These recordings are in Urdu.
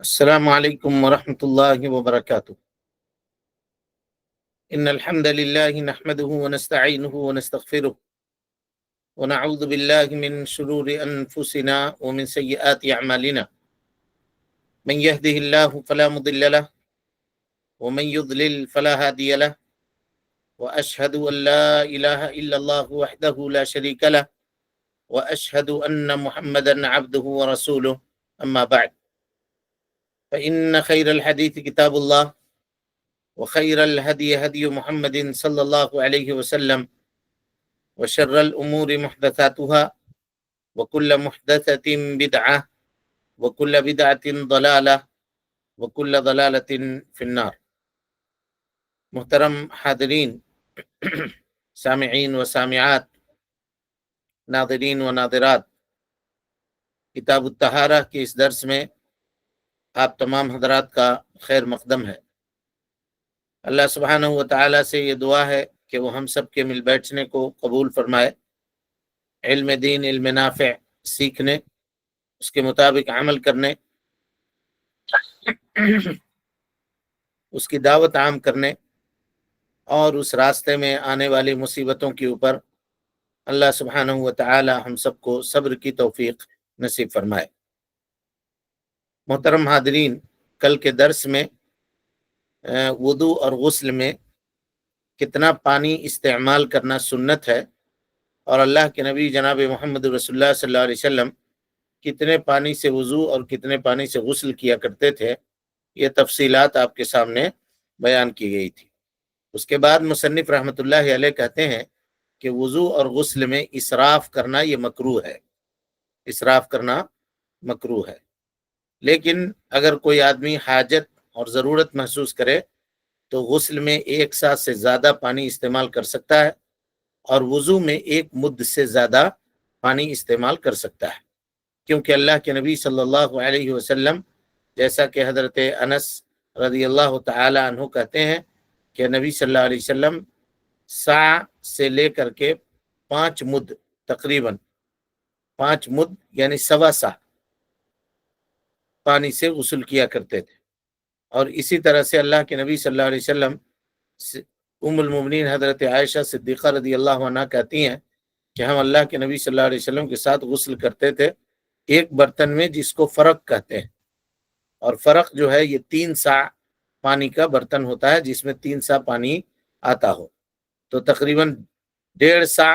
السلام علیکم ورحمۃ اللہ وبرکاتہ۔ ان الحمد للہ نحمده ونستعینه ونستغفره ونعوذ باللہ من شرور انفسنا ومن سیئات اعمالنا من يهده الله فلا مضل له ومن يضلل فلا هادي له واشهد ان لا اله الا الله وحده لا شريك له واشهد ان محمدا عبده ورسوله اما بعد فان خير الحديث كتاب الله وخير الهدي هدي محمد صلى الله عليه وسلم وشر الأمور محدثاتها وكل محدثة بدعة وكل بدعة ضلالة وكل ضلالة في النار۔ محترم حاضرین، سامعین و سامعات، ناظرین و ناظرات، کتاب الطہارہ کے اس درس میں آپ تمام حضرات کا خیر مقدم ہے۔ اللہ سبحانہ و تعالیٰ سے یہ دعا ہے کہ وہ ہم سب کے مل بیٹھنے کو قبول فرمائے، علم دین، علم نافع سیکھنے، اس کے مطابق عمل کرنے، اس کی دعوت عام کرنے اور اس راستے میں آنے والی مصیبتوں کے اوپر اللہ سبحانہ و تعالیٰ ہم سب کو صبر کی توفیق نصیب فرمائے۔ محترم حاضرین، کل کے درس میں وضو اور غسل میں کتنا پانی استعمال کرنا سنت ہے اور اللہ کے نبی جناب محمد رسول اللہ صلی اللہ علیہ وسلم کتنے پانی سے وضو اور کتنے پانی سے غسل کیا کرتے تھے، یہ تفصیلات آپ کے سامنے بیان کی گئی تھی۔ اس کے بعد مصنف رحمۃ اللہ علیہ کہتے ہیں کہ وضو اور غسل میں اسراف کرنا یہ مکروہ ہے، اسراف کرنا مکروہ ہے۔ لیکن اگر کوئی آدمی حاجت اور ضرورت محسوس کرے تو غسل میں ایک ساتھ سے زیادہ پانی استعمال کر سکتا ہے اور وضو میں ایک مد سے زیادہ پانی استعمال کر سکتا ہے، کیونکہ اللہ کے نبی صلی اللہ علیہ وسلم جیسا کہ حضرت انس رضی اللہ تعالی عنہ کہتے ہیں کہ نبی صلی اللہ علیہ وسلم سا سے لے کر کے 5 مد، تقریباً 5 مد یعنی سوا سا پانی سے غسل کیا کرتے تھے۔ اور اسی طرح سے اللہ کے نبی صلی اللہ علیہ وسلم ام المومنین حضرت عائشہ صدیقہ رضی اللہ عنہا کہتی ہیں کہ ہم اللہ کے نبی صلی اللہ علیہ وسلم کے ساتھ غسل کرتے تھے ایک برتن میں جس کو فرق کہتے ہیں، اور فرق جو ہے یہ 3 سا پانی کا برتن ہوتا ہے جس میں 3 سا پانی آتا ہو، تو تقریباً 1.5 سا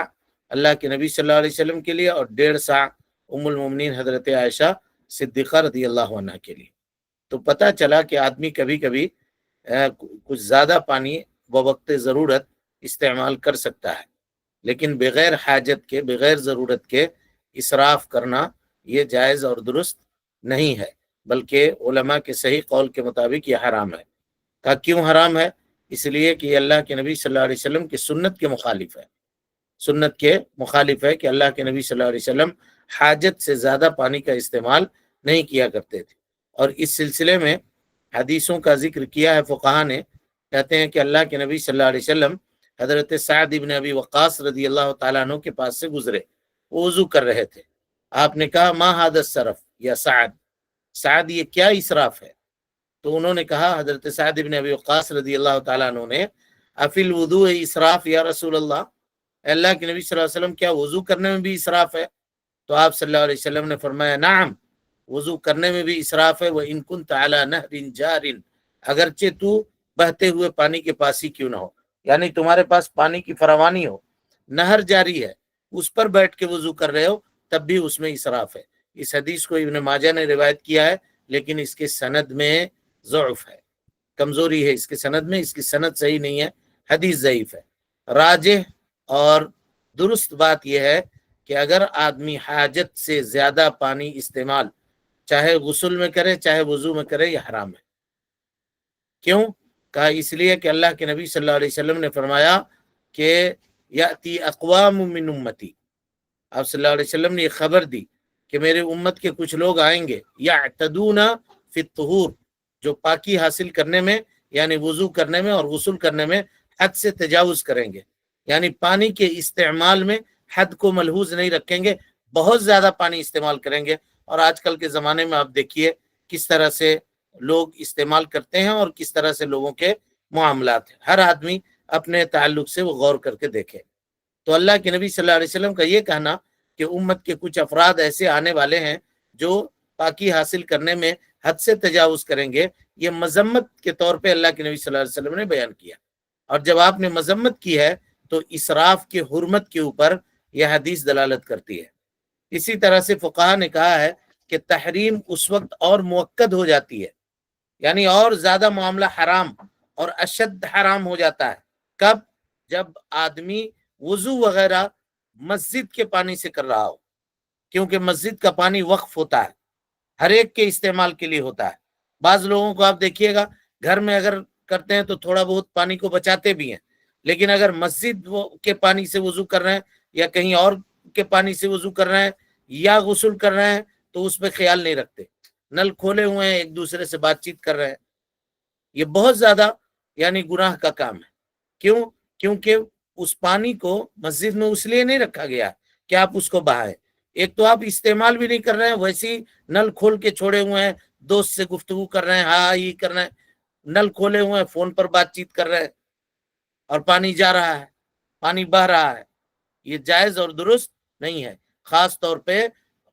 اللہ کے نبی صلی اللہ علیہ وسلم کے لیے اور 1.5 سا ام المومنین حضرت عائشہ صدیقہ رضی اللہ عنہا کے لیے۔ تو پتہ چلا کہ آدمی کبھی کبھی کچھ زیادہ پانی بوقت ضرورت استعمال کر سکتا ہے، لیکن بغیر حاجت کے، بغیر ضرورت کے اسراف کرنا یہ جائز اور درست نہیں ہے، بلکہ علماء کے صحیح قول کے مطابق یہ حرام ہے۔ کہا کیوں حرام ہے؟ اس لیے کہ یہ اللہ کے نبی صلی اللہ علیہ وسلم کی سنت کے مخالف ہے، سنت کے مخالف ہے کہ اللہ کے نبی صلی اللہ علیہ وسلم حاجت سے زیادہ پانی کا استعمال نہیں کیا کرتے تھے۔ اور اس سلسلے میں حدیثوں کا ذکر کیا ہے فقہا نے، کہتے ہیں کہ اللہ کے نبی صلی اللہ علیہ وسلم حضرت سعد بن ابی وقاص رضی اللہ تعالیٰ عنہ کے پاس سے گزرے، وہ وضو کر رہے تھے۔ آپ نے کہا ما ھذا السرف یا سعد، سعد یہ کیا اسراف ہے؟ تو انہوں نے کہا، حضرت سعد بن ابی وقاص رضی اللہ تعالیٰ عنہ نے، افی الوضوء اسراف یا رسول اللہ، اللہ کے نبی صلی اللہ علیہ وسلم کیا وضو کرنے میں بھی اسراف ہے؟ تو آپ صلی اللہ علیہ وسلم نے فرمایا نعم، وضو کرنے میں بھی اسراف ہے، وَإِن كُنْتَ عَلَى نَهْرٍ جَارٍ، اگرچہ تو بہتے ہوئے پانی کے پاس ہی کیوں نہ ہو، یعنی تمہارے پاس پانی کی فراوانی ہو، نہر جاری ہے، اس پر بیٹھ کے وضو کر رہے ہو، تب بھی اس میں اسراف ہے۔ اس حدیث کو ابن ماجہ نے روایت کیا ہے، لیکن اس کے سند میں ضعف ہے، کمزوری ہے اس کے سند میں، اس کی سند صحیح نہیں ہے، حدیث ضعیف ہے۔ راجح اور درست بات یہ ہے کہ اگر آدمی حاجت سے زیادہ پانی استعمال چاہے غسل میں کرے چاہے وضو میں کرے، یہ حرام ہے۔ کیوں؟ کہا اس لیے کہ اللہ کے نبی صلی اللہ علیہ وسلم نے فرمایا کہ یأتی اقوام من امتی، آپ صلی اللہ علیہ وسلم نے یہ خبر دی کہ میرے امت کے کچھ لوگ آئیں گے، یعتدون فی الطہور، جو پاکی حاصل کرنے میں یعنی وضو کرنے میں اور غسل کرنے میں حد سے تجاوز کریں گے، یعنی پانی کے استعمال میں حد کو ملحوظ نہیں رکھیں گے، بہت زیادہ پانی استعمال کریں گے۔ اور آج کل کے زمانے میں آپ دیکھیے کس طرح سے لوگ استعمال کرتے ہیں اور کس طرح سے لوگوں کے معاملات ہیں۔ ہر آدمی اپنے تعلق سے وہ غور کر کے دیکھے۔ تو اللہ کے نبی صلی اللہ علیہ وسلم کا یہ کہنا کہ امت کے کچھ افراد ایسے آنے والے ہیں جو پاکی حاصل کرنے میں حد سے تجاوز کریں گے، یہ مذمت کے طور پہ اللہ کے نبی صلی اللہ علیہ وسلم نے بیان کیا۔ اور جب آپ نے مذمت کی ہے تو اسراف کے حرمت کے اوپر یہ حدیث دلالت کرتی ہے۔ اسی طرح سے فقہا نے کہا ہے کہ تحریم اس وقت اور موقد ہو جاتی ہے، یعنی اور زیادہ معاملہ حرام اور اشد حرام ہو جاتا ہے۔ کب؟ جب آدمی وضو وغیرہ مسجد کے پانی سے کر رہا ہو، کیونکہ مسجد کا پانی وقف ہوتا ہے، ہر ایک کے استعمال کے لیے ہوتا ہے۔ بعض لوگوں کو آپ دیکھیے گا گھر میں اگر کرتے ہیں تو تھوڑا بہت پانی کو بچاتے بھی ہیں، لیکن اگر مسجد کے پانی سے وضو کر رہے ہیں یا کہیں اور کے پانی سے وضو کر رہے ہیں یا غسل کر رہے ہیں تو اس پہ خیال نہیں رکھتے، نل کھولے ہوئے ہیں، ایک دوسرے سے بات چیت کر رہے ہیں۔ یہ بہت زیادہ یعنی گناہ کا کام ہے۔ کیوں؟ کیونکہ اس پانی کو مسجد میں اس لیے نہیں رکھا گیا کہ آپ اس کو بہائیں، ایک تو آپ استعمال بھی نہیں کر رہے ہیں، ویسے ہی نل کھول کے چھوڑے ہوئے ہیں، دوست سے گفتگو کر رہے ہیں، ہاں یہ کر رہے ہیں، نل کھولے ہوئے ہیں، فون پر بات چیت کر رہے ہیں اور پانی جا رہا ہے، پانی بہ رہا ہے۔ یہ جائز اور درست نہیں ہے۔ خاص طور پہ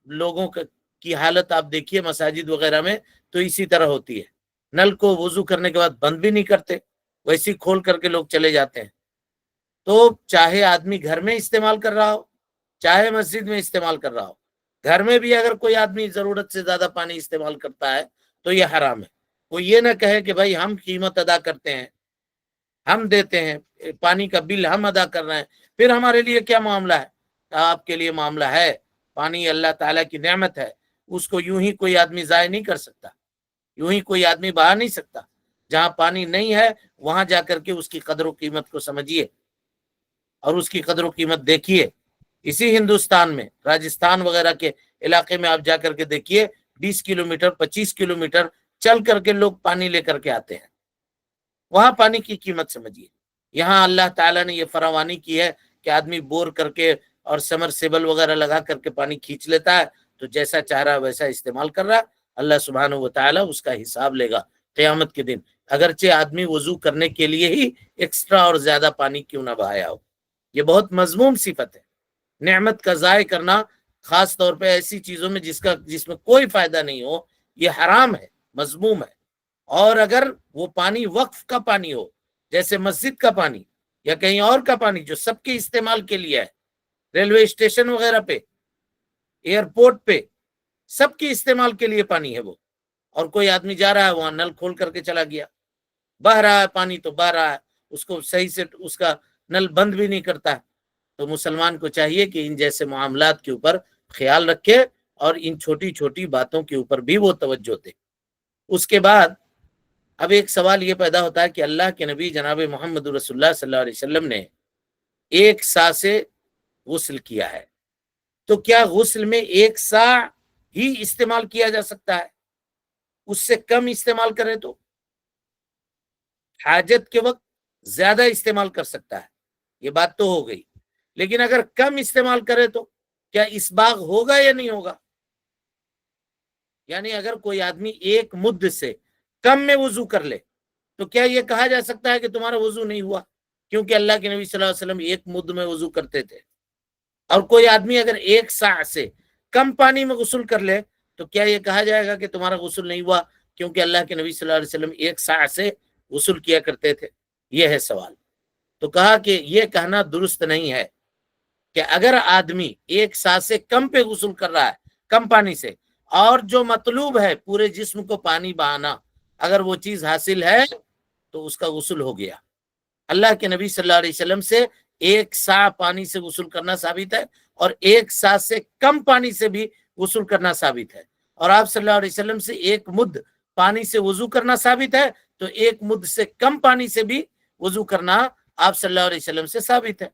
لوگوں کی حالت آپ دیکھیے مساجد وغیرہ میں تو اسی طرح ہوتی ہے، نل کو وضو کرنے کے بعد بند بھی نہیں کرتے، ویسے ہی کھول کر کے لوگ چلے جاتے ہیں۔ تو چاہے آدمی گھر میں استعمال کر رہا ہو چاہے مسجد میں استعمال کر رہا ہو، گھر میں بھی اگر کوئی آدمی ضرورت سے زیادہ پانی استعمال کرتا ہے تو یہ حرام ہے۔ وہ یہ نہ کہے کہ بھائی ہم قیمت ادا کرتے ہیں، ہم دیتے ہیں، پانی کا بل ہم ادا کر رہے ہیں، پھر ہمارے لیے کیا معاملہ ہے؟ آپ کے لیے معاملہ ہے۔ پانی اللہ تعالیٰ کی نعمت ہے، اس کو یوں ہی کوئی آدمی ضائع نہیں کر سکتا، یوں ہی کوئی آدمی بہا نہیں سکتا۔ جہاں پانی نہیں ہے وہاں جا کر کے اس کی قدر و قیمت کو سمجھیے اور اس کی قدر و قیمت دیکھیے۔ اسی ہندوستان میں راجستھان وغیرہ کے علاقے میں آپ جا کر کے دیکھیے، 20 کلومیٹر 25 کلومیٹر چل کر کے لوگ پانی لے کر کے آتے ہیں، وہاں پانی کی قیمت سمجھیے۔ یہاں اللہ تعالیٰ نے یہ فراوانی کی ہے کہ آدمی بور کر کے اور سمرسیبل وغیرہ لگا کر کے پانی کھینچ لیتا ہے، تو جیسا چاہ رہا ہے ویسا استعمال کر رہا ہے۔ اللہ سبحانہ و تعالیٰ اس کا حساب لے گا قیامت کے دن، اگرچہ آدمی وضو کرنے کے لیے ہی ایکسٹرا اور زیادہ پانی کیوں نہ بہایا ہو۔ یہ بہت مذموم صفت ہے، نعمت کا ضائع کرنا، خاص طور پہ ایسی چیزوں میں جس میں کوئی فائدہ نہیں ہو، یہ حرام ہے، مذموم ہے۔ اور اگر وہ پانی وقف کا پانی ہو، جیسے مسجد کا پانی یا کہیں اور کا پانی جو سب کے استعمال کے لیے ہے، ریلوے اسٹیشن وغیرہ پہ، ایئرپورٹ پہ، سب کے استعمال کے لیے پانی ہے وہ، اور کوئی آدمی جا رہا ہے وہاں نل کھول کر کے چلا گیا، بہ رہا ہے پانی تو بہ رہا ہے، اس کو صحیح سے اس کا نل بند بھی نہیں کرتا ہے، تو مسلمان کو چاہیے کہ ان جیسے معاملات کے اوپر خیال رکھے اور ان چھوٹی چھوٹی باتوں کے اوپر بھی وہ توجہ دے۔ اس کے بعد اب ایک سوال یہ پیدا ہوتا ہے کہ اللہ کے نبی جناب محمد رسول اللہ صلی اللہ علیہ وسلم نے ایک سا سے غسل کیا ہے، تو کیا غسل میں ایک سا ہی استعمال کیا جا سکتا ہے؟ اس سے کم استعمال کرے تو حاجت کے وقت زیادہ استعمال کر سکتا ہے، یہ بات تو ہو گئی، لیکن اگر کم استعمال کرے تو کیا اسباغ ہوگا یا نہیں ہوگا؟ یعنی اگر کوئی آدمی ایک مد سے کم میں وضو کر لے تو کیا یہ کہا جا سکتا ہے کہ تمہارا وضو نہیں ہوا؟ کیونکہ اللہ کے نبی صلی اللہ علیہ وسلم ایک مد میں وضو کرتے تھے۔ اور کوئی آدمی اگر ایک سا سے کم پانی میں غسل کر لے تو کیا یہ کہا جائے گا کہ تمہارا غسل نہیں ہوا؟ کیونکہ اللہ کے نبی صلی اللہ علیہ وسلم ایک سا سے غسل کیا کرتے تھے۔ یہ ہے سوال۔ تو کہا کہ یہ کہنا درست نہیں ہے کہ اگر آدمی ایک سا سے کم پہ غسل کر رہا ہے، کم پانی سے، اور جو مطلوب ہے پورے جسم کو پانی بہانا، اگر وہ چیز حاصل ہے تو اس کا غسل ہو گیا۔ اللہ کے نبی صلی اللہ علیہ وسلم سے ایک سا پانی سے غسل کرنا ثابت ہے، اور ایک سا سے کم پانی سے بھی غسل کرنا ثابت ہے، اور آپ صلی اللہ علیہ وسلم سے ایک مد پانی سے وضو کرنا ثابت ہے، تو ایک مد سے کم پانی سے بھی وضو کرنا آپ صلی اللہ علیہ وسلم سے ثابت ہے۔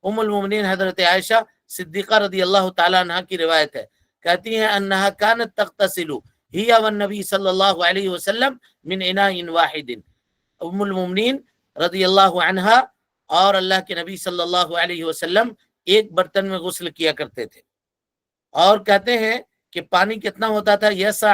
ام المومنین حضرت عائشہ صدیقہ رضی اللہ تعالیٰ عنہ کی روایت ہے، کہتی ہیں انہا کانت تغتسل ہی والنبی صلی اللہ علیہ وسلم من اناء واحد۔ ام المومنین رضی اللہ عنہ اور اللہ کے نبی صلی اللہ علیہ وسلم ایک برتن میں غسل کیا کرتے تھے، اور کہتے ہیں کہ پانی کتنا ہوتا تھا؟ یسع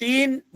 3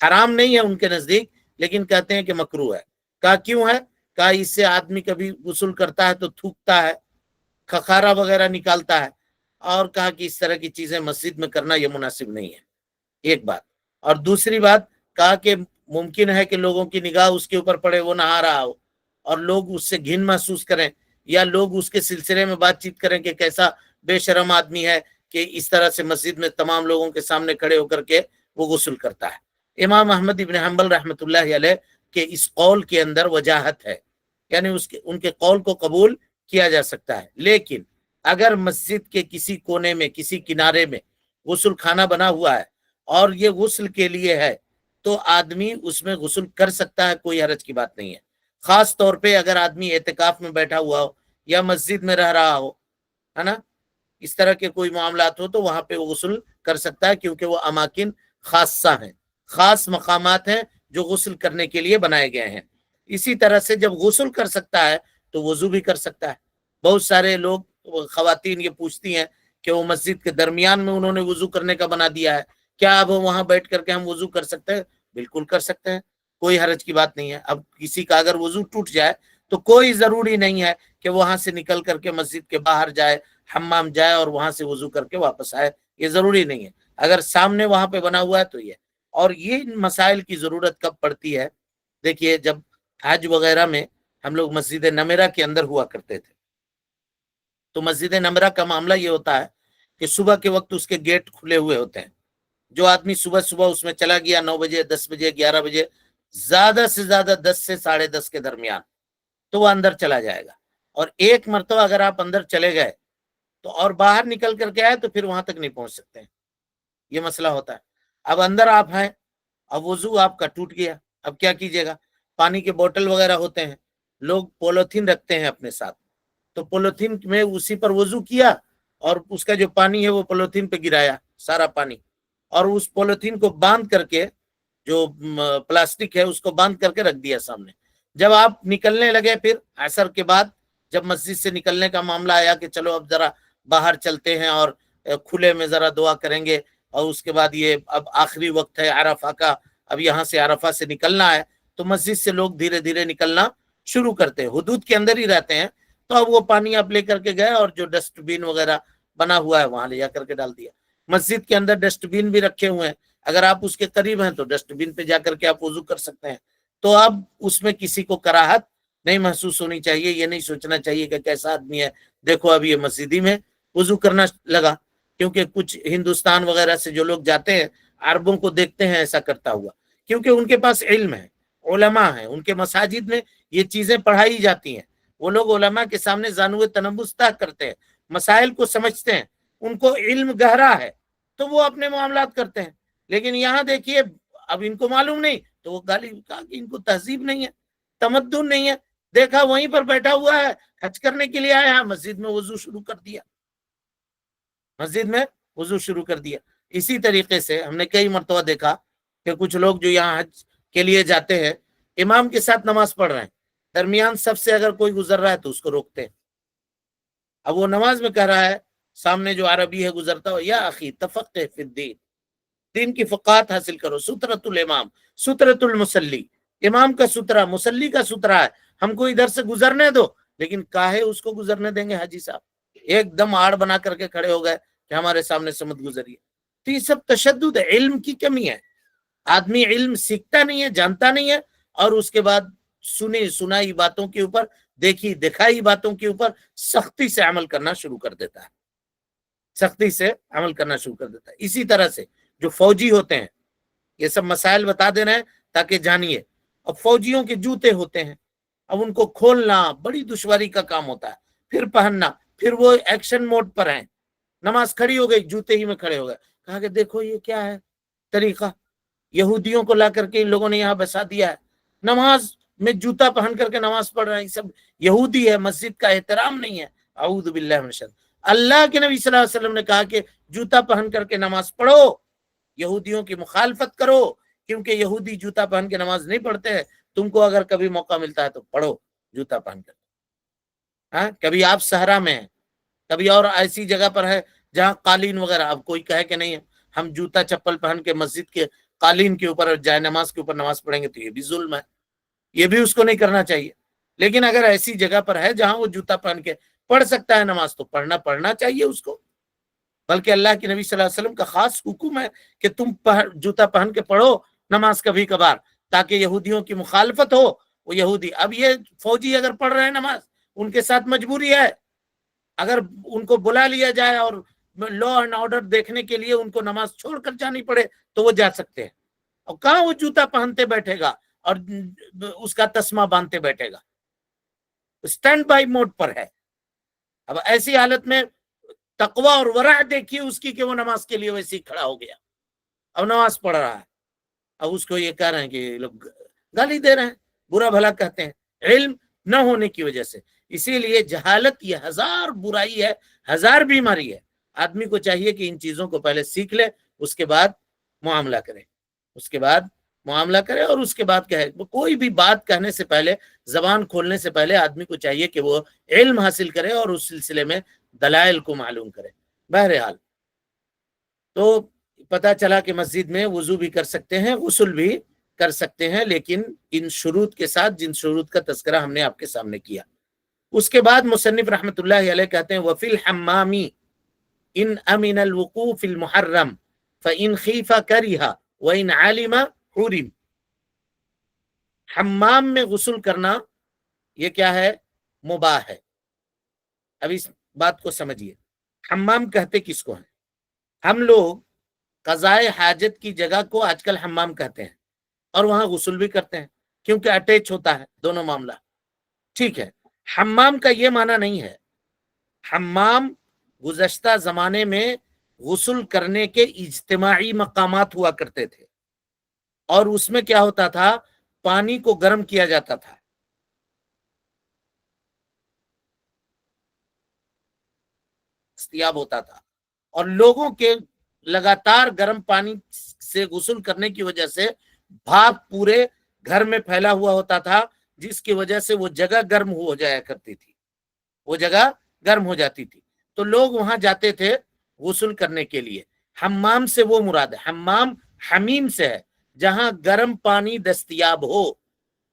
حرام نہیں ہے ان کے نزدیک، لیکن کہتے ہیں کہ مکروہ ہے۔ کہا کیوں ہے؟ کہا اس سے آدمی کبھی غسل کرتا ہے تو تھوکتا ہے، کھخارا وغیرہ نکالتا ہے، اور کہا کہ اس طرح کی چیزیں مسجد میں کرنا یہ مناسب نہیں ہے، ایک بات۔ اور دوسری بات کہا کہ ممکن ہے کہ لوگوں کی نگاہ اس کے اوپر پڑے، وہ نہا رہا ہو، اور لوگ اس سے گھن محسوس کریں، یا لوگ اس کے سلسلے میں بات چیت کریں کہ کیسا بے شرم آدمی ہے کہ اس طرح سے مسجد میں تمام لوگوں کے سامنے کھڑے ہو کر کے وہ غسل کرتا ہے۔ امام احمد ابن حنبل رحمۃ اللہ علیہ کے اس قول کے اندر وجاہت ہے، یعنی ان کے قول کو قبول کیا جا سکتا ہے، لیکن اگر مسجد کے کسی کونے میں، کسی کنارے میں غسل خانہ بنا ہوا ہے اور یہ غسل کے لیے ہے، تو آدمی اس میں غسل کر سکتا ہے، کوئی حرج کی بات نہیں ہے۔ خاص طور پہ اگر آدمی اعتکاف میں بیٹھا ہوا ہو یا مسجد میں رہ رہا ہو، ہے نا، اس طرح کے کوئی معاملات ہو تو وہاں پہ وہ غسل کر سکتا ہے، کیونکہ وہ اماکن خاصہ ہیں، خاص مقامات ہیں جو غسل کرنے کے لیے بنائے گئے ہیں۔ اسی طرح سے جب غسل کر سکتا ہے تو وضو بھی کر سکتا ہے۔ بہت سارے لوگ، خواتین یہ پوچھتی ہیں کہ وہ مسجد کے درمیان میں انہوں نے وضو کرنے کا بنا دیا ہے، کیا اب وہاں بیٹھ کر کے ہم وضو کر سکتے ہیں؟ بالکل کر سکتے ہیں، کوئی حرج کی بات نہیں ہے۔ اب کسی کا اگر وضو ٹوٹ جائے تو کوئی ضروری نہیں ہے کہ وہاں سے نکل کر کے مسجد کے باہر جائے، حمام جائے اور وہاں سے وضو کر کے واپس آئے، یہ ضروری نہیں ہے۔ اگر سامنے وہاں پہ بنا ہوا ہے تو یہ، اور یہ مسائل کی ضرورت کب پڑتی ہے؟ دیکھیے، جب حج وغیرہ میں ہم لوگ مسجد نمرہ کے اندر ہوا کرتے تھے، تو مسجد نمرہ کا معاملہ یہ ہوتا ہے کہ صبح کے وقت اس کے گیٹ کھلے ہوئے ہوتے ہیں، جو آدمی صبح صبح اس میں چلا گیا 9 بجے، 10 بجے، 11 بجے، زیادہ سے زیادہ 10 سے 10:30 کے درمیان، تو وہ اندر چلا جائے گا۔ اور ایک مرتبہ اگر آپ اندر چلے گئے تو اور باہر نکل کر کے آئے تو پھر وہاں تک نہیں پہنچ سکتے ہیں، یہ مسئلہ ہوتا ہے۔ اب اندر آپ ہیں، اب وضو آپ کا ٹوٹ گیا، اب کیا کیجیے گا؟ پانی کے بوتل وغیرہ ہوتے ہیں، لوگ پولیتھین رکھتے ہیں اپنے ساتھ، تو پولیتھین میں اسی پر وضو کیا اور اس کا جو پانی ہے وہ پولیتھین پہ گرایا سارا پانی، اور اس پولیتھین کو باندھ کر کے، جو پلاسٹک ہے اس کو باندھ کر کے رکھ دیا سامنے۔ جب آپ نکلنے لگے پھر عصر کے بعد، جب مسجد سے نکلنے کا معاملہ آیا کہ چلو اب ذرا باہر چلتے ہیں اور کھلے میں ذرا دعا کریں گے، اور اس کے بعد یہ اب آخری وقت ہے عرفہ کا، اب یہاں سے عرفہ سے نکلنا ہے، تو مسجد سے لوگ دھیرے دھیرے نکلنا شروع کرتے ہیں، حدود کے اندر ہی رہتے ہیں، تو اب وہ پانی آپ لے کر کے گئے اور جو ڈسٹ بین وغیرہ بنا ہوا ہے وہاں لے جا کر کے ڈال دیا۔ مسجد کے اندر ڈسٹ بین بھی رکھے ہوئے ہیں، اگر آپ اس کے قریب ہیں تو ڈسٹ بین پہ جا کر کے آپ وضو کر سکتے ہیں۔ تو اب اس میں کسی کو کراہت نہیں محسوس ہونی چاہیے، یہ نہیں سوچنا چاہیے کہ کیسا آدمی ہے، دیکھو اب یہ مسجد میں وضو کرنا لگا، کیونکہ کچھ ہندوستان وغیرہ سے جو لوگ جاتے ہیں عربوں کو دیکھتے ہیں ایسا کرتا ہوا، کیونکہ ان کے پاس علم ہے، علماء ہیں، ان کے مساجد میں یہ چیزیں پڑھائی جاتی ہیں، وہ لوگ علماء کے سامنے زانو تنبس طے کرتے ہیں، مسائل کو سمجھتے ہیں، ان کو علم گہرا ہے، تو وہ اپنے معاملات کرتے ہیں۔ لیکن یہاں دیکھیے، اب ان کو معلوم نہیں تو وہ گالی، کہا کہ ان کو تہذیب نہیں ہے، تمدن نہیں ہے، دیکھا وہیں پر بیٹھا ہوا ہے، حج کرنے کے لیے آیا، مسجد میں وضو شروع کر دیا، مسجد میں وضو شروع کر دیا۔ اسی طریقے سے ہم نے کئی مرتبہ دیکھا کہ کچھ لوگ جو یہاں حج کے لیے جاتے ہیں، امام کے ساتھ نماز پڑھ رہے ہیں، درمیان سب سے اگر کوئی گزر رہا ہے تو اس کو روکتے ہیں۔ اب وہ نماز میں کہہ رہا ہے، سامنے جو عربی ہے گزرتا ہو، یا اخی تفقہ فی الدین، دین کی فقاہت حاصل کرو، سترۃ الامام سترۃ المصلی، امام کا سترہ مصلی کا سترہ ہے، ہم کو ادھر سے گزرنے دو، لیکن کاہے اس کو گزرنے دیں گے؟ حاجی صاحب ایک دم آڑ بنا کر کے کھڑے ہو گئے کہ ہمارے سامنے سے مت گزریے۔ تو یہ سب تشدد ہے، علم کی کمی ہے، آدمی علم سیکھتا نہیں ہے، جانتا نہیں ہے، اور اس کے بعد سنی سنائی باتوں کے اوپر، دیکھی دکھائی باتوں کے اوپر سختی سے عمل کرنا شروع کر دیتا ہے، سختی سے عمل کرنا شروع کر دیتا ہے۔ اسی طرح سے جو فوجی ہوتے ہیں، یہ سب مسائل بتا دے رہے ہیں تاکہ جانیے۔ اب فوجیوں کے جوتے ہوتے ہیں، اب ان کو کھولنا بڑی دشواری کا کام ہوتا ہے، پھر پہننا، پھر وہ ایکشن موڈ پر ہیں، نماز کھڑی ہو گئی، جوتے ہی میں کھڑے ہو گئے، کہا کہ دیکھو یہ کیا ہے طریقہ، یہودیوں کو لا کر کے ان لوگوں نے یہاں بسا دیا ہے، نماز میں جوتا پہن کر کے نماز پڑھ رہے ہیں، یہ سب یہودی ہے، مسجد کا احترام نہیں ہے، اعوذ باللہ من الشیطان۔ اللہ کے نبی صلی اللہ علیہ وسلم نے کہا کہ جوتا پہن کر کے نماز پڑھو، یہودیوں کی مخالفت کرو، کیونکہ یہودی جوتا پہن کے نماز نہیں پڑھتے ہیں، تم کو اگر کبھی موقع ملتا ہے تو پڑھو جوتا پہن کر۔ ہاں، کبھی آپ صحرا میں ہیں، کبھی اور ایسی جگہ پر ہے جہاں قالین وغیرہ، اب کوئی کہے کہ نہیں ہم جوتا چپل پہن کے مسجد کے قالین کے اوپر جائے نماز کے اوپر نماز پڑھیں گے تو یہ بھی ظلم ہے، یہ بھی اس کو نہیں کرنا چاہیے۔ لیکن اگر ایسی جگہ پر ہے جہاں وہ جوتا پہن کے پڑھ سکتا ہے نماز تو پڑھنا چاہیے اس کو، بلکہ اللہ کے نبی صلی اللہ علیہ وسلم کا خاص حکم ہے کہ تم جوتا پہن کے پڑھو نماز کبھی کبھار، تاکہ یہودیوں کی مخالفت ہو۔ وہ یہودی، اب یہ فوجی اگر پڑھ رہے ہیں نماز، ان کے ساتھ مجبوری ہے، اگر ان کو بلا لیا جائے اور لا اینڈ آرڈر دیکھنے کے لیے ان کو نماز چھوڑ کر جانی پڑے تو وہ جا سکتے ہیں، اور کہاں وہ جوتا پہنتے بیٹھے گا اور اس کا تسمہ باندھتے بیٹھے گا، اسٹینڈ بائی موڈ پر ہے۔ اب ایسی حالت میں تقوی اور ورع دیکھیے اس کی کہ وہ نماز کے لیے ویسے ہی کھڑا ہو گیا، اب نماز پڑھ رہا ہے، اب اس کو یہ کہہ رہے ہیں کہ یہ لوگ گالی دے رہے ہیں، برا بھلا کہتے ہیں، علم نہ ہونے کی وجہ سے۔ اسی لیے جہالت یہ ہزار برائی ہے، ہزار بیماری ہے۔ آدمی کو چاہیے کہ ان چیزوں کو پہلے سیکھ لے، اس کے بعد معاملہ کرے، اور اس کے بعد کہے۔ کوئی بھی بات کہنے سے پہلے، زبان کھولنے سے پہلے آدمی کو چاہیے کہ وہ علم حاصل کرے اور اس سلسلے میں دلائل کو معلوم کرے۔ بہرحال تو پتہ چلا کہ مسجد میں وضو بھی کر سکتے ہیں، غسل بھی کر سکتے ہیں، لیکن ان شروط کے ساتھ جن شروط کا تذکرہ ہم نے آپ کے سامنے کیا۔ اس کے بعد مصنف رحمۃ اللہ علیہ کہتے ہیں وَفِي الْحَمَّامِ إِنْ أَمِنَ الْوُقُوفِ فِي الْمُحَرَّمِ فَإِنْ خِيفَ كَرِهَ وَإِنْ عَلِمَ حُرِمَ۔ حمام میں غسل کرنا یہ کیا ہے؟ مباح ہے۔ اب اس بات کو سمجھیے، حمام کہتے کس کو ہیں؟ ہم لوگ قضائے حاجت کی جگہ کو آج کل حمام کہتے ہیں، اور وہاں غسل بھی کرتے ہیں کیونکہ اٹیچ ہوتا ہے دونوں معاملہ، ٹھیک ہے۔ حمام کا یہ معنی نہیں ہے۔ حمام گزشتہ زمانے میں غسل کرنے کے اجتماعی مقامات ہوا کرتے تھے، اور اس میں کیا ہوتا تھا؟ پانی کو گرم کیا جاتا تھا، دستیاب ہوتا تھا، اور لوگوں کے لگاتار گرم پانی سے غسل کرنے کی وجہ سے بھاپ پورے گھر میں پھیلا ہوا ہوتا تھا، جس کی وجہ سے وہ جگہ گرم ہو جایا کرتی تھی، وہ جگہ گرم ہو جاتی تھی، تو لوگ وہاں جاتے تھے غسل کرنے کے لیے۔ حمام سے وہ مراد ہے، حمام حمیم سے ہے جہاں گرم پانی دستیاب ہو۔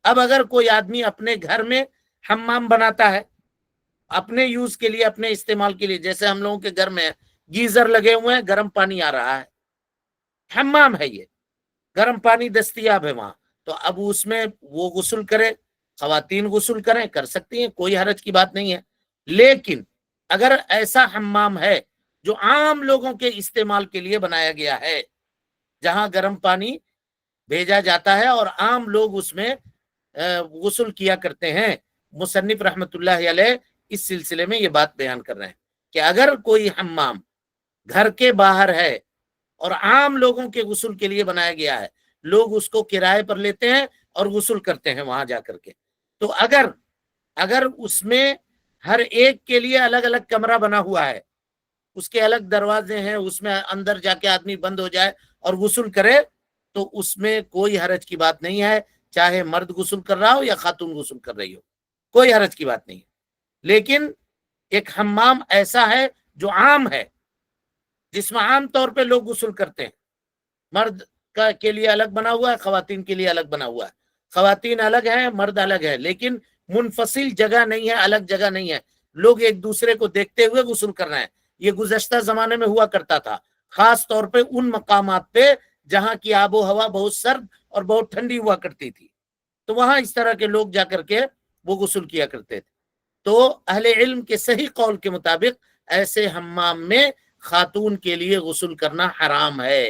اب اگر کوئی آدمی اپنے گھر میں حمام بناتا ہے اپنے یوز کے لیے، اپنے استعمال کے لیے، جیسے ہم لوگوں کے گھر میں گیزر لگے ہوئے ہیں، گرم پانی آ رہا ہے، حمام ہے یہ، گرم پانی دستیاب ہے وہاں، تو اب اس میں وہ غسل کرے، خواتین غسل کریں، کر سکتی ہیں، کوئی حرج کی بات نہیں ہے۔ لیکن اگر ایسا حمام ہے جو عام لوگوں کے استعمال کے لیے بنایا گیا ہے، جہاں گرم پانی بھیجا جاتا ہے اور عام لوگ اس میں غسل کیا کرتے ہیں، مصنف رحمت اللہ علیہ اس سلسلے میں یہ بات بیان کر رہے ہیں کہ اگر کوئی حمام گھر کے باہر ہے اور عام لوگوں کے غسل کے لیے بنایا گیا ہے، لوگ اس کو کرائے پر لیتے ہیں اور غسل کرتے ہیں وہاں جا کر کے، تو اگر اس میں ہر ایک کے لیے الگ الگ کمرہ بنا ہوا ہے، اس کے الگ دروازے ہیں، اس میں اندر جا کے آدمی بند ہو جائے اور غسل کرے، تو اس میں کوئی حرج کی بات نہیں ہے، چاہے مرد غسل کر رہا ہو یا خاتون غسل کر رہی ہو، کوئی حرج کی بات نہیں ہے۔ لیکن ایک حمام ایسا ہے جو عام ہے، جس میں عام طور پہ لوگ غسل کرتے ہیں، مرد کے لیے الگ بنا ہوا ہے، خواتین کے لیے الگ بنا ہوا ہے، خواتین الگ ہیں، مرد الگ ہے، لیکن منفصل جگہ نہیں ہے، الگ جگہ نہیں ہے، لوگ ایک دوسرے کو دیکھتے ہوئے غسل کر رہے ہیں۔ یہ گزشتہ زمانے میں ہوا کرتا تھا، خاص طور پہ ان مقامات پہ جہاں کی آب و ہوا بہت سرد اور بہت ٹھنڈی ہوا کرتی تھی، تو وہاں اس طرح کے لوگ جا کر کے وہ غسل کیا کرتے تھے۔ تو اہل علم کے صحیح قول کے مطابق ایسے حمام میں خاتون کے لیے غسل کرنا حرام ہے،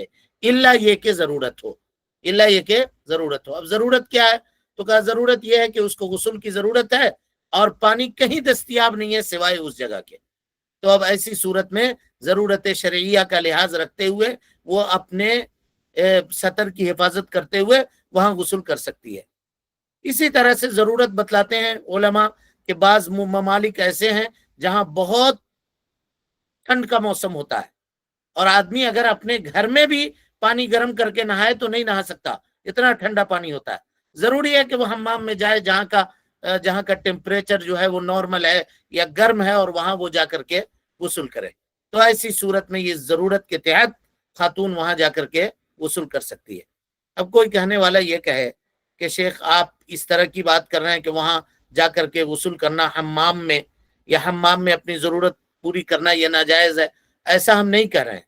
الا یہ کہ ضرورت ہو، اب ضرورت کیا ہے؟ تو کہا ضرورت یہ ہے کہ اس کو غسل کی ضرورت ہے اور پانی کہیں دستیاب نہیں ہے سوائے اس جگہ کے، تو اب ایسی صورت میں ضرورت شرعیہ کا لحاظ رکھتے ہوئے وہ اپنے سطر کی حفاظت کرتے ہوئے وہاں غسل کر سکتی ہے۔ اسی طرح سے ضرورت بتلاتے ہیں علماء کہ بعض ممالک ایسے ہیں جہاں بہت ٹھنڈ کا موسم ہوتا ہے، اور آدمی اگر اپنے گھر میں بھی پانی گرم کر کے نہائے تو نہیں نہا سکتا، اتنا ٹھنڈا پانی ہوتا ہے، ضروری ہے کہ وہ حمام میں جائے جہاں کا ٹیمپریچر جو ہے وہ نارمل ہے یا گرم ہے، اور وہاں وہ جا کر کے غسل کرے۔ تو ایسی صورت میں یہ ضرورت کے تحت خاتون وہاں جا کر کے غسل کر سکتی ہے۔ اب کوئی کہنے والا یہ کہے کہ شیخ آپ اس طرح کی بات کر رہے ہیں کہ وہاں جا کر کے غسل کرنا حمام میں یا حمام میں اپنی ضرورت پوری کرنا یہ ناجائز ہے. ایسا ہم نہیں کر رہے ہیں،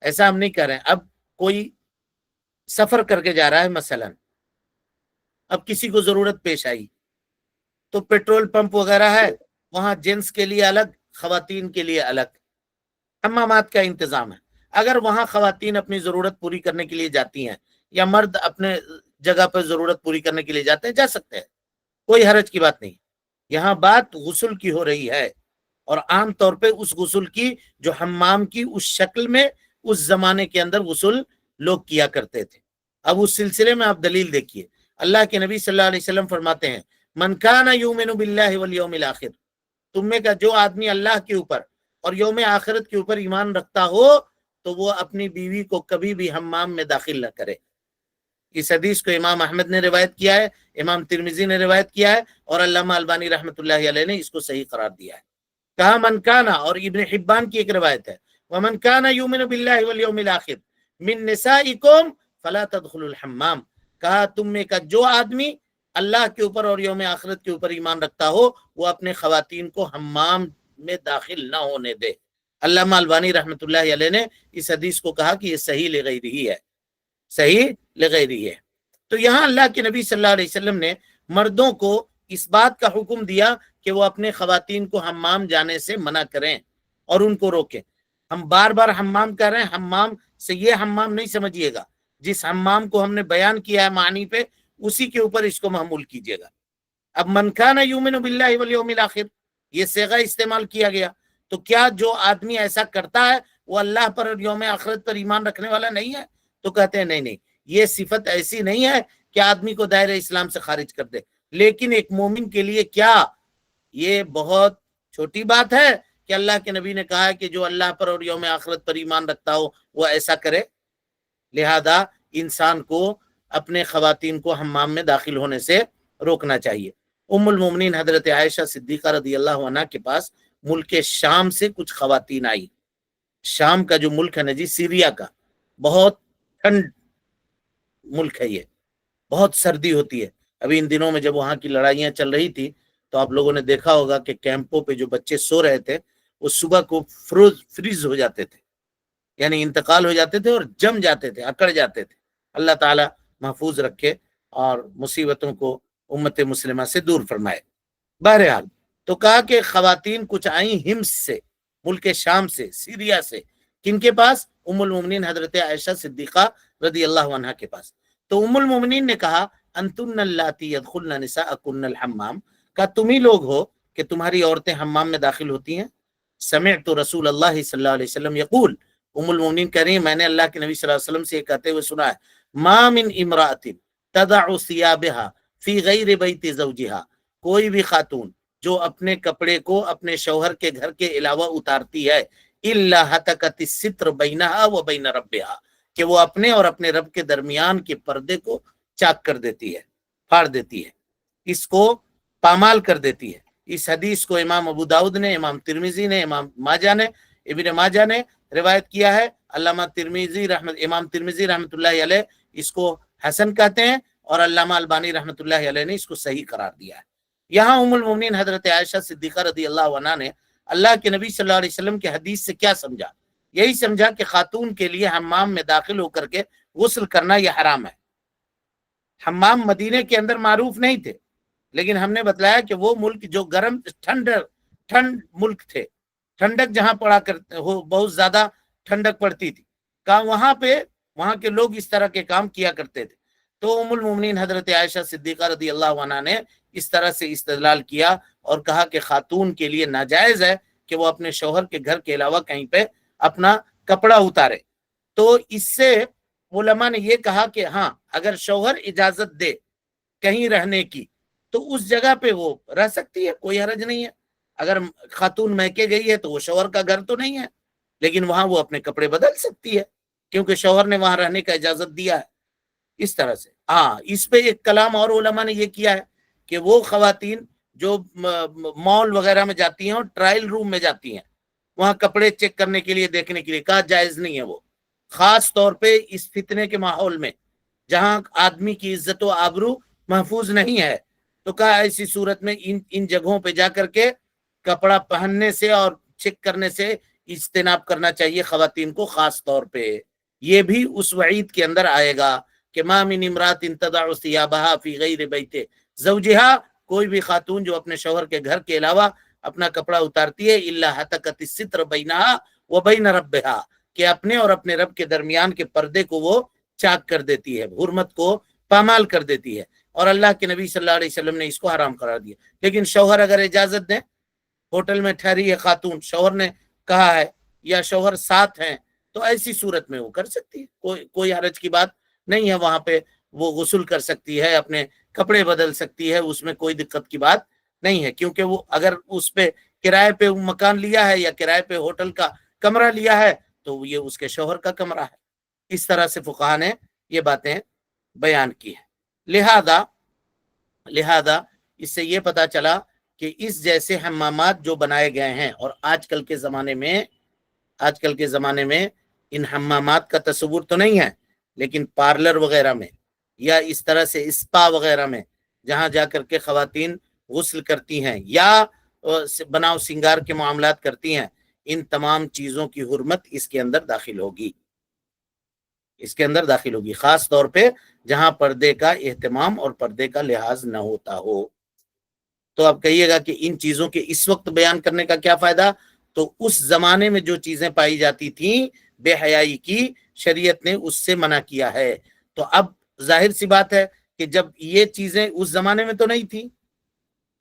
ایسا ہم نہیں کر رہے ہیں. اب کوئی سفر کر کے جا رہا ہے مثلا، اب کسی کو ضرورت پیش آئی تو پیٹرول پمپ وغیرہ ہے، وہاں جینس کے لیے الگ، خواتین کے لیے الگ حمامات کا انتظام ہے. اگر وہاں خواتین اپنی ضرورت پوری کرنے کے لیے جاتی ہیں یا مرد اپنے جگہ پر ضرورت پوری کرنے کے لیے جاتے ہیں، جا سکتے ہیں، کوئی حرج کی بات نہیں. یہاں بات غسل کی ہو رہی ہے، اور عام طور پہ اس غسل کی جو حمام کی اس شکل میں اس زمانے کے اندر غسل لوگ کیا کرتے تھے. اب اس سلسلے میں آپ دلیل دیکھیے، اللہ کے نبی صلی اللہ علیہ وسلم فرماتے ہیں من کان یؤمن باللہ والیوم الاخر، تم میں کا جو آدمی اللہ کے اوپر اور یوم آخرت کے اوپر ایمان رکھتا ہو تو وہ اپنی بیوی کو کبھی بھی حمام میں داخل نہ کرے. اس حدیث کو امام احمد نے روایت کیا ہے، امام ترمذی نے روایت کیا ہے، اور علامہ البانی رحمۃ اللہ علیہ نے اس کو صحیح قرار دیا ہے. کہا من کانا، اور ابن حبان کی ایک روایت ہے ومن کان یؤمن باللہ والیوم الاخر من نسائکم فلا تدخلوا الحمام، کہا تم میں کا جو آدمی اللہ کے اوپر اور یوم آخرت کے اوپر ایمان رکھتا ہو وہ اپنے خواتین کو حمام میں داخل نہ ہونے دے. علامہ البانی رحمۃ اللہ علیہ نے اس حدیث کو کہا کہ یہ صحیح لغیرہ ہے، صحیح لغیرہ ہے. تو یہاں اللہ کے نبی صلی اللہ علیہ وسلم نے مردوں کو اس بات کا حکم دیا کہ وہ اپنے خواتین کو حمام جانے سے منع کریں اور ان کو روکیں. ہم بار بار حمام کر رہے ہیں، حمام سے یہ حمام نہیں سمجھیے گا، جس حمام کو ہم نے بیان کیا ہے معنی پہ اسی کے اوپر اس کو محمول کیجیے گا. اب من کان یؤمن باللہ والیوم الاخر یہ صیغہ استعمال کیا گیا، تو کیا جو آدمی ایسا کرتا ہے وہ اللہ پر اور یوم آخرت پر ایمان رکھنے والا نہیں ہے؟ تو کہتے ہیں نہیں، یہ صفت ایسی نہیں ہے کہ آدمی کو دائرہ اسلام سے خارج کر دے. لیکن ایک مومن کے لیے کیا یہ بہت چھوٹی بات ہے کہ اللہ کے نبی نے کہا ہے کہ جو اللہ پر اور یوم آخرت پر ایمان رکھتا ہو وہ ایسا کرے. لہذا انسان کو اپنے خواتین کو حمام میں داخل ہونے سے روکنا چاہیے. ام المومنین حضرت عائشہ صدیقہ رضی اللہ عنہ کے پاس ملک شام سے کچھ خواتین آئی. شام کا جو ملک ہے نا جی، سیریا کا، بہت ٹھنڈ ملک ہے، یہ بہت سردی ہوتی ہے. ابھی ان دنوں میں جب وہاں کی لڑائیاں چل رہی تھی تو آپ لوگوں نے دیکھا ہوگا کہ کیمپوں پہ جو بچے سو رہے تھے وہ صبح کو فریز ہو جاتے تھے، یعنی انتقال ہو جاتے تھے اور جم جاتے تھے، اکڑ جاتے تھے. اللہ تعالی محفوظ رکھے اور مصیبتوں کو امت مسلمہ سے دور فرمائے. بہرحال تو کہا کہ خواتین کچھ آئیں ہمس سے، ملک شام سے، سیریا سے. کن کے پاس؟ ام المومنین حضرت عائشہ صدیقہ رضی اللہ عنہ کے پاس. تو ام المومنین نے کہا انتن اللاتی يدخلن نساءکن الحمام، کہا تم ہی لوگ ہو کہ تمہاری عورتیں حمام میں داخل ہوتی ہیں. سمعت رسول اللہ صلی اللہ علیہ وسلم یقول، ام المومنین کہہ رہی ہیں میں نے اللہ کے نبی صلی اللہ علیہ وسلم سے یہ کہتے ہوئے سنا ہے ما من امرأۃ تضع ثيابها فی غیر بیت زوجها، کوئی بھی خاتون جو اپنے کپڑے کو اپنے شوہر کے گھر کے علاوہ اتارتی ہے الا ہتکت الستر بینہا و بین ربہا، کہ وہ اپنے اور اپنے رب کے درمیان کے پردے کو چاک کر دیتی ہے، پھاڑ دیتی ہے، اس کو پامال کر دیتی ہے. اس حدیث کو امام ابو داؤد نے، امام ترمذی نے، امام ماجہ نے، ابن ماجہ نے روایت کیا ہے. علامہ امام ترمذی رحمۃ اللہ علیہ اس کو حسن کہتے ہیں اور علامہ البانی رحمۃ اللہ علیہ نے اس کو صحیح قرار دیا ہے. یہاں ام المومنین حضرت عائشہ صدیقہ رضی اللہ عنہ نے اللہ کے نبی صلی اللہ علیہ وسلم کے حدیث سے کیا سمجھا؟ یہی سمجھا کہ خاتون کے لیے حمام میں داخل ہو کر کے غسل کرنا یہ حرام ہے. حمام مدینے کے اندر معروف نہیں تھے، لیکن ہم نے بتلایا کہ وہ ملک جو گرم ٹھنڈ ملک تھے، ٹھنڈک جہاں پڑا کرتے ہو، بہت زیادہ ٹھنڈک پڑتی تھی، کہا وہاں کے لوگ اس طرح کے کام کیا کرتے تھے. تو ام المومنین حضرت عائشہ صدیقہ رضی اللہ عنہ نے اس طرح سے استدلال کیا اور کہا کہ خاتون کے لیے ناجائز ہے کہ وہ اپنے شوہر کے گھر کے علاوہ کہیں پہ اپنا کپڑا اتارے. تو اس سے علماء نے یہ کہا کہ ہاں اگر شوہر اجازت دے کہیں رہنے کی تو اس جگہ پہ وہ رہ سکتی ہے، کوئی حرج نہیں ہے. اگر خاتون میکے گئی ہے تو وہ شوہر کا گھر تو نہیں ہے، لیکن وہاں وہ اپنے کپڑے بدل سکتی ہے کیونکہ شوہر نے وہاں رہنے کا اجازت دیا ہے. اس طرح سے اس پہ ایک کلام اور علماء نے یہ کیا ہے کہ وہ خواتین جو مال وغیرہ میں جاتی ہیں اور ٹرائل روم میں جاتی ہیں وہاں کپڑے چیک کرنے کے لیے، دیکھنے کے لیے، کہا جائز نہیں ہے وہ، خاص طور پہ اس فتنے کے ماحول میں جہاں آدمی کی عزت و آبرو محفوظ نہیں ہے، تو کہا ایسی صورت میں ان جگہوں پہ جا کر کے کپڑا پہننے سے اور چیک کرنے سے اجتناب کرنا چاہیے خواتین کو خاص طور پہ۔ یہ بھی اس وعید کے اندر آئے گا کہ ما من امرات تضع ثيابها فی غیر بیت زوجها، کوئی بھی خاتون جو اپنے شوہر کے گھر کے علاوہ اپنا کپڑا اتارتی ہے الا حتقت الستر بینها وبین ربها، کہ اپنے اور اپنے رب کے درمیان کے پردے کو وہ چاک کر دیتی ہے، حرمت کو پامال کر دیتی ہے، اور اللہ کے نبی صلی اللہ علیہ وسلم نے اس کو حرام قرار دیا۔ لیکن شوہر اگر اجازت دیں، ہوٹل میں ٹھہری ہے خاتون، شوہر نے کہا ہے یا شوہر ساتھ ہیں، تو ایسی صورت میں وہ کر سکتی ہے، کوئی حرج کی بات نہیں ہے، وہاں پہ وہ غسل کر سکتی ہے، اپنے کپڑے بدل سکتی ہے، اس میں کوئی دقت کی بات نہیں ہے، کیونکہ وہ اگر اس پہ کرائے پہ مکان لیا ہے یا کرائے پہ ہوٹل کا کمرہ لیا ہے تو یہ اس کے شوہر کا کمرہ ہے۔ اس طرح سے فقہا نے یہ باتیں بیان کی ہیں۔ لہذا اس سے یہ پتا چلا کہ اس جیسے حمامات جو بنائے گئے ہیں، اور آج کل کے زمانے میں ان حمامات کا تصور تو نہیں ہے، لیکن پارلر وغیرہ میں یا اس طرح سے اسپا وغیرہ میں جہاں جا کر کے خواتین غسل کرتی ہیں یا بناؤ سنگار کے معاملات کرتی ہیں، ان تمام چیزوں کی حرمت اس کے اندر داخل ہوگی، خاص طور پہ جہاں پردے کا اہتمام اور پردے کا لحاظ نہ ہوتا ہو۔ تو آپ کہیے گا کہ ان چیزوں کے اس وقت بیان کرنے کا کیا فائدہ؟ تو اس زمانے میں جو چیزیں پائی جاتی تھیں بے حیائی کی، شریعت نے اس سے منع کیا ہے۔ تو اب ظاہر سی بات ہے کہ جب یہ چیزیں اس زمانے میں تو نہیں تھی،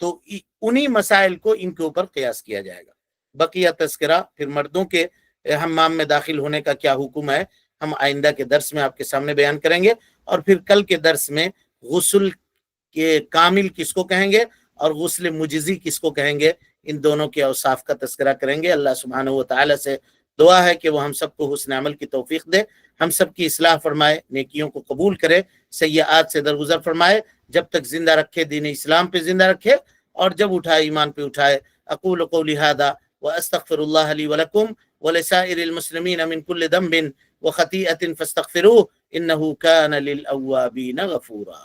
تو انہی مسائل کو ان کے اوپر قیاس کیا جائے گا۔ بقیہ تذکرہ پھر مردوں کے حمام میں داخل ہونے کا کیا حکم ہے، ہم آئندہ کے درس میں آپ کے سامنے بیان کریں گے، اور پھر کل کے درس میں غسل کے کامل کس کو کہیں گے اور غسل مجزی کس کو کہیں گے، ان دونوں کے اوصاف کا تذکرہ کریں گے۔ اللہ سبحانہ و تعالی سے دعا ہے کہ وہ ہم سب کو حسن عمل کی توفیق دے، ہم سب کی اصلاح فرمائے، نیکیوں کو قبول کرے، سیئات سے درگزر فرمائے، جب تک زندہ رکھے دین اسلام پہ زندہ رکھے، اور جب اٹھائے ایمان پہ اٹھائے۔ اقول قولی ھذا واستغفر اللہ لی ولکم ولسائر المسلمین من کل ذنب وخطیئۃ فاستغفروہ انہ کان للأوابین غفورا۔